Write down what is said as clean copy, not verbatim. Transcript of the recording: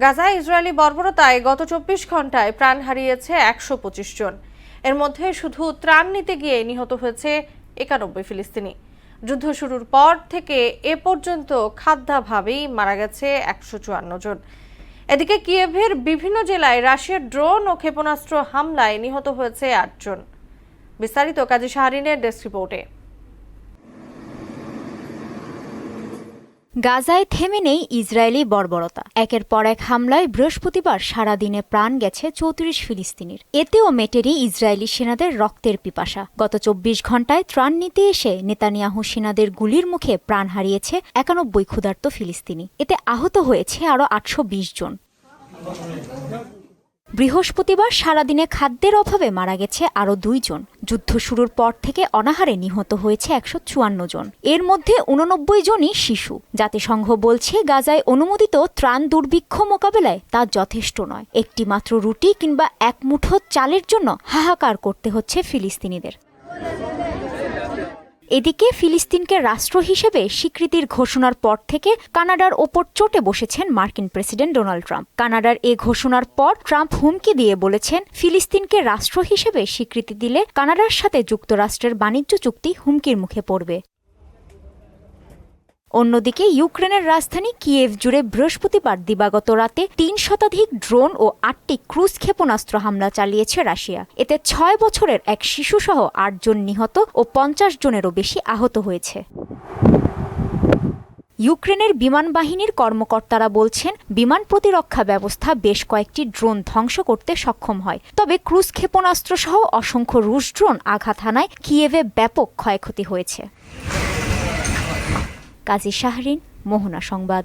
গাজায় ইসরায়েলি বর্বরতায় গত ২৪ ঘন্টায় প্রাণ হারিয়েছে ১২৫ জন। এর মধ্যে শুধু ত্রাণ নিতে গিয়ে নিহত হয়েছে ৯১ ফিলিস্তিনি। যুদ্ধ শুরুর পর থেকে এ পর্যন্ত খাদ্যাভাবেই মারা গেছে ১৫৪ জন। এদিকে কিয়েভের বিভিন্ন জেলায় রাশিয়ার ড্রোন ও ক্ষেপণাস্ত্র হামলায় নিহত হয়েছে ৮ জন। বিস্তারিত কাজী শাহরিনের ডেস্ক রিপোর্টে। গাজায় থেমে নেই ইসরায়েলি বর্বরতা। একের পর এক হামলায় বৃহস্পতিবার সারাদিনে প্রাণ গেছে ৩৪ ফিলিস্তিনির। এতেও মেটেনি ইসরায়েলি সেনাদের রক্তের পিপাসা। গত ২৪ ঘন্টায় ত্রাণ নিতে এসে নেতানিয়াহু সেনাদের গুলির মুখে প্রাণ হারিয়েছে ৯১ ক্ষুধার্ত ফিলিস্তিনি। এতে আহত হয়েছে আরও ৮২০ জন। বৃহস্পতিবার সারাদিনে খাদ্যের অভাবে মারা গেছে আরও ২ জন। যুদ্ধ শুরুর পর থেকে অনাহারে নিহত হয়েছে ১৫৪ জন। এর মধ্যে ৮৯ জনই শিশু। জাতিসংঘ বলছে গাজায় অনুমোদিত ত্রাণ দুর্ভিক্ষ মোকাবেলায় তা যথেষ্ট নয়। একটি মাত্র রুটি কিংবা এক মুঠো চালের জন্য হাহাকার করতে হচ্ছে ফিলিস্তিনিদের। এদিকে ফিলিস্তিনকে রাষ্ট্র হিসেবে স্বীকৃতির ঘোষণার পর থেকে কানাডার ওপর চটে বসেছেন মার্কিন প্রেসিডেন্ট ডোনাল্ড ট্রাম্প। কানাডার এ ঘোষণার পর ট্রাম্প হুমকি দিয়ে বলেছেন, ফিলিস্তিনকে রাষ্ট্র হিসেবে স্বীকৃতি দিলে কানাডার সাথে যুক্তরাষ্ট্রের বাণিজ্য চুক্তি হুমকির মুখে পড়বে। অন্যদিকে ইউক্রেনের রাজধানী কিয়েভ জুড়ে বৃহস্পতিবার দিবাগত রাতে ৩ শতাধিক ড্রোন ও ৮টি ক্রুজ ক্ষেপণাস্ত্র হামলা চালিয়েছে রাশিয়া। এতে ৬ বছরের এক শিশুসহ ৮ জন নিহত ও ৫০ জনেরও বেশি আহত হয়েছে। ইউক্রেনের বিমান বাহিনীর কর্মকর্তারা বলছেন, বিমান প্রতিরক্ষা ব্যবস্থা বেশ কয়েকটি ড্রোন ধ্বংস করতে সক্ষম হয়। তবে ক্রুজ ক্ষেপণাস্ত্র সহ অসংখ্য রুশ ড্রোন আঘাত হানায় কিয়েভে ব্যাপক ক্ষয়ক্ষতি হয়েছে। কাজী শাহরিন, মোহনা সংবাদ।